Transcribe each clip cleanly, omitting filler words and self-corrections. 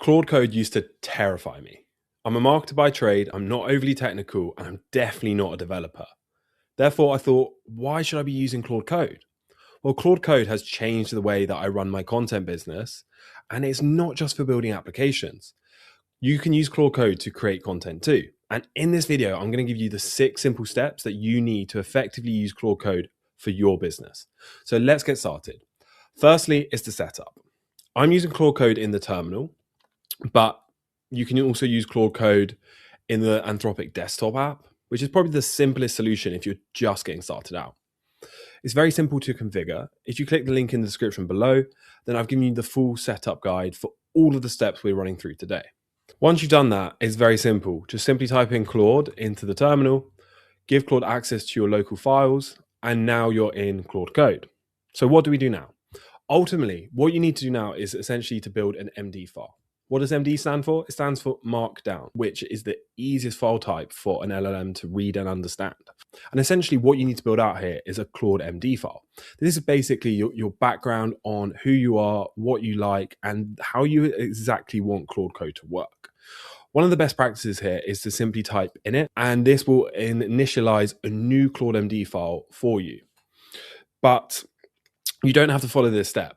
Claude Code used to terrify me. I'm a marketer by trade, I'm not overly technical, and I'm definitely not a developer. Therefore, I thought, why should I be using Claude Code? Well, Claude Code has changed the way that I run my content business, and it's not just for building applications. You can use Claude Code to create content too. And in this video, I'm going to give you the 6 simple steps that you need to effectively use Claude Code for your business. So let's get started. Firstly, is the setup. I'm using Claude Code in the terminal, but you can also use Claude Code in the Anthropic desktop app, which is probably the simplest solution if you're just getting started out. It's very simple to configure. If you click the link in the description below, then I've given you the full setup guide for all of the steps we're running through today. Once you've done that, it's very simple. Just simply type in Claude into the terminal, give Claude access to your local files, and now you're in Claude Code. So what do we do now? Ultimately, what you need to do now is essentially to build an MD file. What does MD stand for? It stands for Markdown, which is the easiest file type for an LLM to read and understand. And essentially what you need to build out here is a Claude.md file. This is basically your background on who you are, what you like, and how you exactly want Claude Code to work. One of the best practices here is to simply type in it, and this will initialize a new Claude.md file for you. But you don't have to follow this step.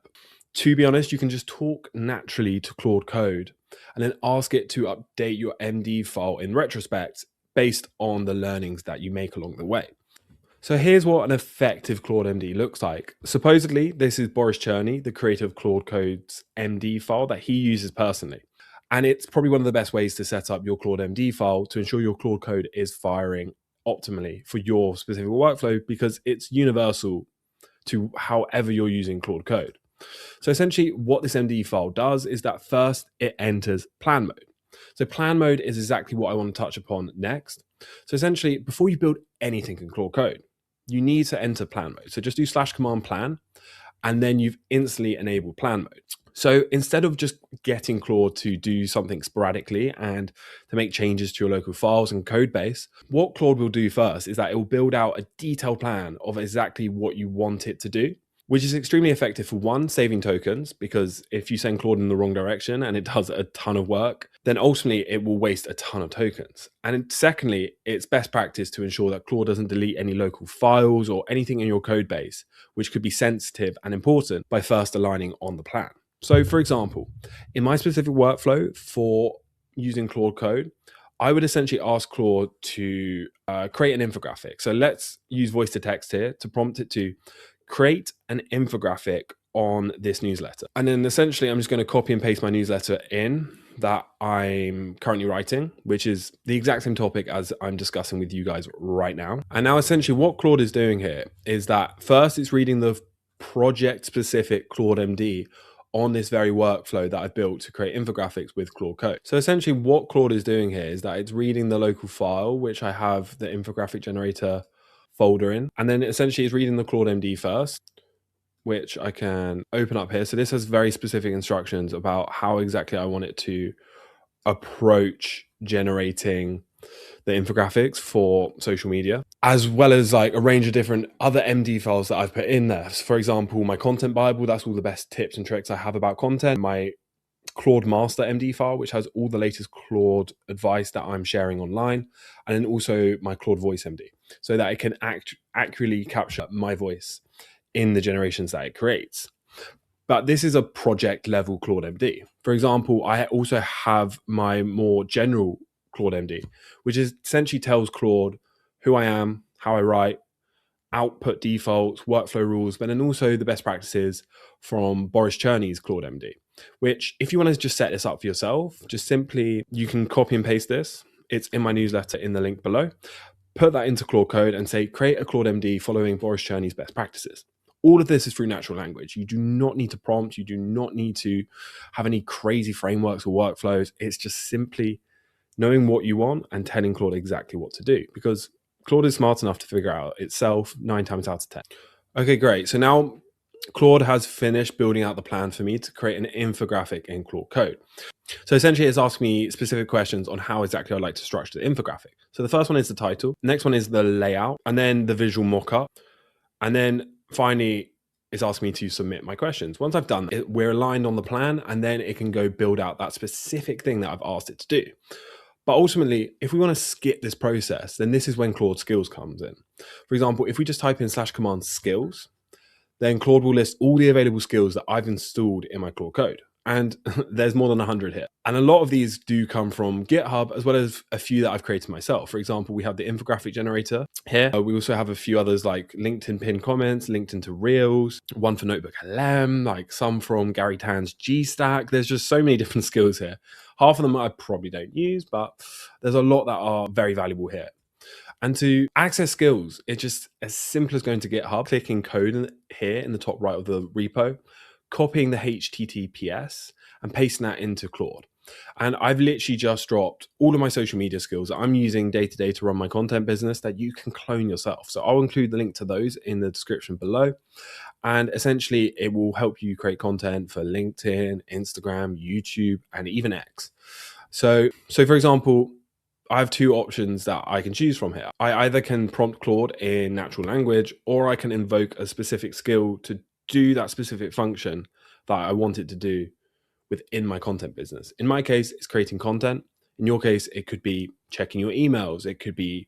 To be honest, you can just talk naturally to Claude Code and then ask it to update your MD file in retrospect based on the learnings that you make along the way. So here's what an effective Claude MD looks like. Supposedly, this is Boris Cherny, the creator of Claude Code's MD file that he uses personally. And it's probably one of the best ways to set up your Claude MD file to ensure your Claude Code is firing optimally for your specific workflow, because it's universal to however you're using Claude Code. So essentially what this MD file does is that first it enters plan mode. So plan mode is exactly what I want to touch upon next. So essentially before you build anything in Claude Code, you need to enter plan mode. So just do /command plan, and then you've instantly enabled plan mode. So instead of just getting Claude to do something sporadically and to make changes to your local files and code base, what Claude will do first is that it will build out a detailed plan of exactly what you want it to do, which is extremely effective for one, saving tokens, because if you send Claude in the wrong direction and it does a ton of work, then ultimately it will waste a ton of tokens. And secondly, it's best practice to ensure that Claude doesn't delete any local files or anything in your code base, which could be sensitive and important, by first aligning on the plan. So for example, in my specific workflow for using Claude Code, I would essentially ask Claude to create an infographic. So let's use voice to text here to prompt it to create an infographic on this newsletter. And then essentially I'm just going to copy and paste my newsletter in that I'm currently writing, which is the exact same topic as I'm discussing with you guys right now. And now essentially what Claude is doing here is that first it's reading the project specific Claude MD on this very workflow that I've built to create infographics with Claude Code. So essentially what Claude is doing here is that it's reading the local file, which I have the infographic generator folder in, and then essentially it's reading the Claude MD first, which I can open up here. So this has very specific instructions about how exactly I want it to approach generating the infographics for social media, as well as like a range of different other MD files that I've put in there. So for example, my content Bible, that's all the best tips and tricks I have about content. My Claude Master MD file, which has all the latest Claude advice that I'm sharing online. And then also my Claude Voice MD, so that it can accurately capture my voice in the generations that it creates. But this is a project level Claude MD. For example, I also have my more general Claude MD, which is essentially tells Claude who I am, how I write, output defaults, workflow rules, but then also the best practices from Boris Cherny's Claude MD, which if you want to just set this up for yourself, just simply, you can copy and paste this. It's in my newsletter in the link below. Put that into Claude Code and say, create a Claude MD following Boris Cherny's best practices. All of this is through natural language. You do not need to prompt. You do not need to have any crazy frameworks or workflows. It's just simply knowing what you want and telling Claude exactly what to do, because Claude is smart enough to figure out itself 9 times out of 10. Okay, great. So now Claude has finished building out the plan for me to create an infographic in Claude Code. So essentially it's asking me specific questions on how exactly I'd like to structure the infographic. So the first one is the title. The next one is the layout, and then the visual mockup. And then finally, it's asking me to submit my questions. Once I've done it, we're aligned on the plan, and then it can go build out that specific thing that I've asked it to do. But ultimately, if we want to skip this process, then this is when Claude Skills comes in. For example, if we just type in /command skills, then Claude will list all the available skills that I've installed in my Claude Code. And there's more than 100 here. And a lot of these do come from GitHub, as well as a few that I've created myself. For example, we have the infographic generator here. We also have a few others like LinkedIn pinned comments, linked into Reels, one for Notebook LM, like some from Gary Tan's G-Stack. There's just so many different skills here. Half of them I probably don't use, but there's a lot that are very valuable here. And to access skills, it's just as simple as going to GitHub, clicking code here in the top right of the repo, copying the HTTPS and pasting that into Claude. And I've literally just dropped all of my social media skills that I'm using day to day to run my content business that you can clone yourself. So I'll include the link to those in the description below. And essentially, it will help you create content for LinkedIn, Instagram, YouTube, and even X. So for example, I have two options that I can choose from here. I either can prompt Claude in natural language, or I can invoke a specific skill to do that specific function that I want it to do within my content business. In my case, it's creating content. In your case, it could be checking your emails. It could be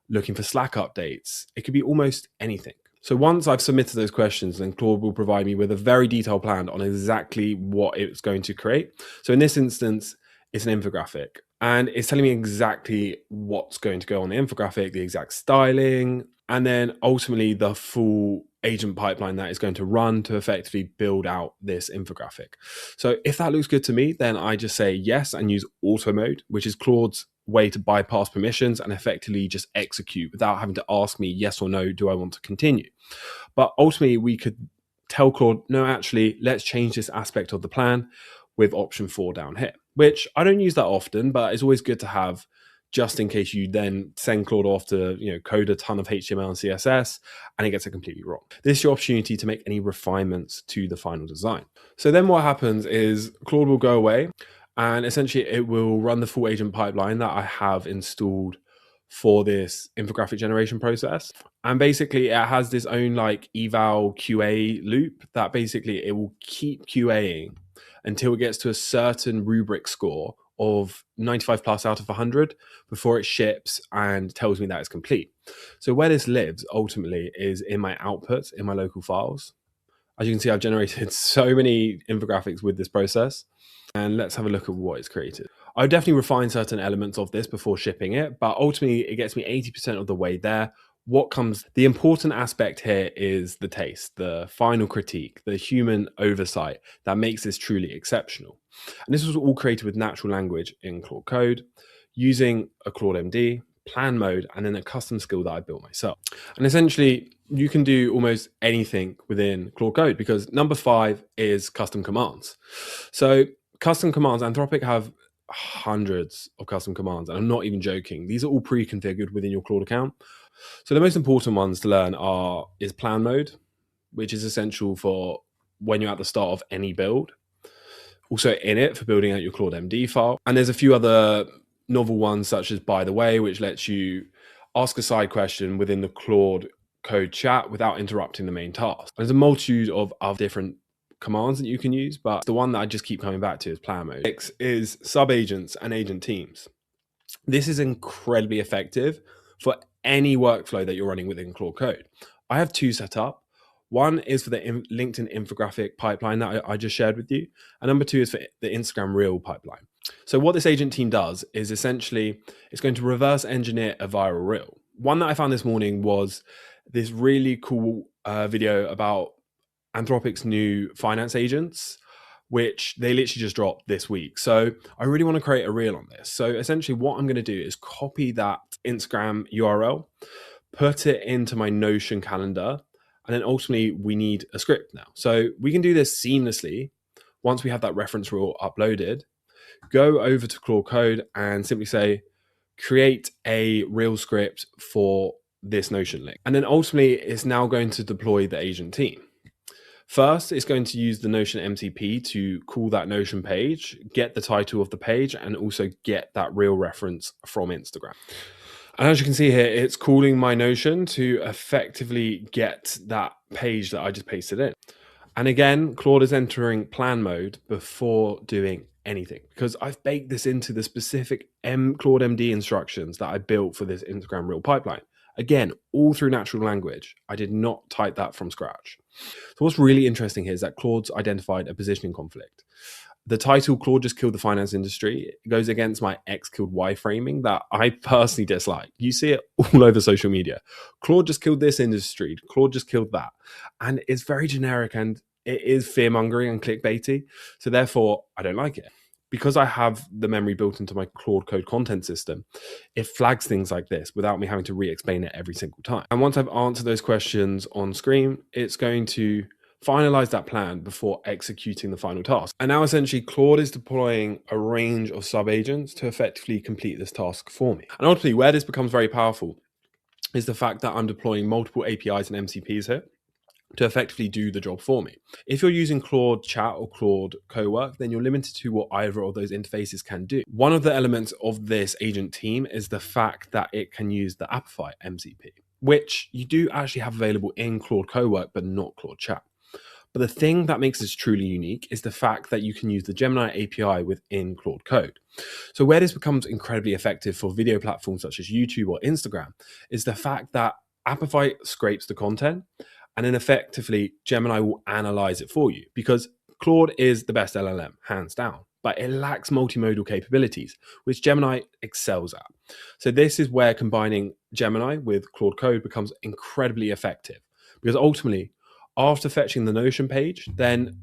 looking for Slack updates. It could be almost anything. So once I've submitted those questions, then Claude will provide me with a very detailed plan on exactly what it's going to create. So in this instance, it's an infographic, and it's telling me exactly what's going to go on the infographic, the exact styling, and then ultimately the full agent pipeline that is going to run to effectively build out this infographic. So if that looks good to me, then I just say yes and use auto mode, which is Claude's way to bypass permissions and effectively just execute without having to ask me yes or no, do I want to continue? But ultimately, we could tell Claude, no, actually, let's change this aspect of the plan with option 4 down here, which I don't use that often, but it's always good to have just in case you then send Claude off to code a ton of HTML and CSS and it gets it completely wrong. This is your opportunity to make any refinements to the final design. So then what happens is Claude will go away and essentially it will run the full agent pipeline that I have installed for this infographic generation process. And basically it has this own like eval QA loop that basically it will keep QAing until it gets to a certain rubric score of 95 plus out of 100 before it ships and tells me that it's complete. So where this lives ultimately is in my output, in my local files. As you can see, I've generated so many infographics with this process. And let's have a look at what it's created. I would definitely refine certain elements of this before shipping it, but ultimately it gets me 80% of the way there. The important aspect here is the taste, the final critique, the human oversight that makes this truly exceptional. And this was all created with natural language in Claude Code, using a Claude.md, plan mode, and then a custom skill that I built myself. And essentially, you can do almost anything within Claude Code because number 5 is custom commands. So custom commands, Anthropic have hundreds of custom commands, and I'm not even joking. These are all pre-configured within your Claude account. So the most important ones to learn is plan mode, which is essential for when you're at the start of any build. Also init for building out your Claude.md file. And there's a few other novel ones such as by the way, which lets you ask a side question within the Claude Code chat without interrupting the main task. There's a multitude of other different commands that you can use, but the one that I just keep coming back to is plan mode. 6 is sub-agents and agent teams. This is incredibly effective for any workflow that you're running within Claude Code. I have 2 set up. One is for the LinkedIn infographic pipeline that I just shared with you. And number 2 is for the Instagram Reel pipeline. So what this agent team does is essentially it's going to reverse engineer a viral reel. One that I found this morning was this really cool video about Anthropic's new finance agents, which they literally just dropped this week. So I really want to create a reel on this. So essentially what I'm going to do is copy that Instagram URL, put it into my Notion calendar, and then ultimately we need a script now. So we can do this seamlessly. Once we have that reference rule uploaded, go over to Claude Code and simply say, create a reel script for this Notion link. And then ultimately it's now going to deploy the agent team. First, it's going to use the Notion MCP to call that Notion page, get the title of the page, and also get that reel reference from Instagram. And as you can see here, it's calling my Notion to effectively get that page that I just pasted in. And again, Claude is entering plan mode before doing anything because I've baked this into the specific Claude.md instructions that I built for this Instagram Reel pipeline. Again, all through natural language. I did not type that from scratch. So what's really interesting here is that Claude's identified a positioning conflict. The title "Claude just killed the finance industry" goes against my X killed Y framing that I personally dislike. You see it all over social media. Claude just killed this industry. Claude just killed that. And it's very generic and it is fear mongering and clickbaity. So therefore, I don't like it. Because I have the memory built into my Claude Code content system, it flags things like this without me having to re-explain it every single time. And once I've answered those questions on screen, it's going to finalize that plan before executing the final task. And now essentially Claude is deploying a range of sub-agents to effectively complete this task for me. And ultimately where this becomes very powerful is the fact that I'm deploying multiple APIs and MCPs here to effectively do the job for me. If you're using Claude Chat or Claude Cowork, then you're limited to what either of those interfaces can do. One of the elements of this agent team is the fact that it can use the Apify MCP, which you do actually have available in Claude Cowork, but not Claude Chat. But the thing that makes this truly unique is the fact that you can use the Gemini API within Claude Code. So where this becomes incredibly effective for video platforms such as YouTube or Instagram is the fact that Apify scrapes the content and then effectively Gemini will analyze it for you because Claude is the best LLM, hands down, but it lacks multimodal capabilities, which Gemini excels at. So this is where combining Gemini with Claude Code becomes incredibly effective because ultimately, after fetching the Notion page, then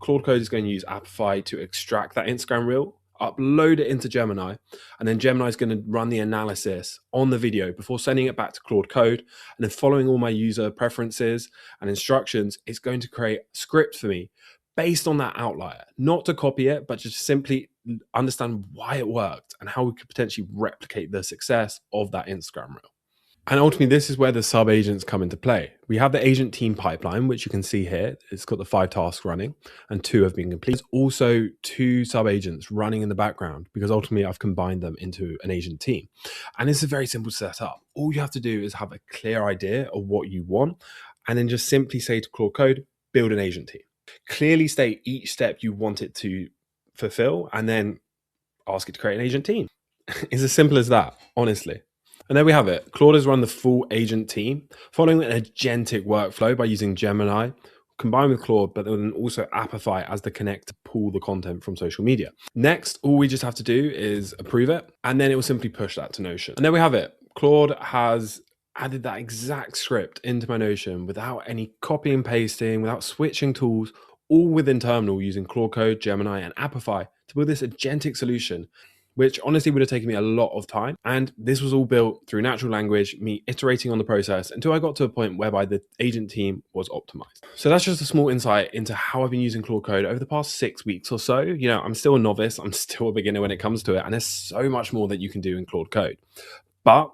Claude Code is going to use Apify to extract that Instagram reel, upload it into Gemini, and then Gemini is going to run the analysis on the video before sending it back to Claude Code. And then following all my user preferences and instructions, it's going to create a script for me based on that outlier, not to copy it, but just simply understand why it worked and how we could potentially replicate the success of that Instagram reel. And ultimately, this is where the sub-agents come into play. We have the agent team pipeline, which you can see here. It's got the 5 tasks running and 2 have been completed. There's also 2 sub-agents running in the background because ultimately I've combined them into an agent team. And this is very simple to set up. All you have to do is have a clear idea of what you want and then just simply say to Claude Code, build an agent team. Clearly state each step you want it to fulfill and then ask it to create an agent team. It's as simple as that, honestly. And there we have it. Claude has run the full agent team, following an agentic workflow by using Gemini, combined with Claude, but then also Apify as the connect to pull the content from social media. Next, all we just have to do is approve it, and then it will simply push that to Notion. And there we have it. Claude has added that exact script into my Notion without any copy and pasting, without switching tools, all within terminal using Claude Code, Gemini, and Apify to build this agentic solution, which honestly would have taken me a lot of time. And this was all built through natural language, me iterating on the process until I got to a point whereby the agent team was optimized. So that's just a small insight into how I've been using Claude Code over the past 6 weeks or so. You know, I'm still a novice, I'm still a beginner when it comes to it, and there's so much more that you can do in Claude Code. But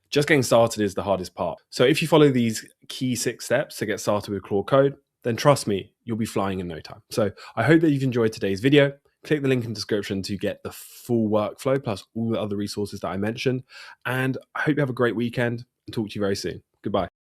just getting started is the hardest part. So if you follow these key 6 steps to get started with Claude Code, then trust me, you'll be flying in no time. So I hope that you've enjoyed today's video. Click the link in the description to get the full workflow plus all the other resources that I mentioned. And I hope you have a great weekend and talk to you very soon. Goodbye.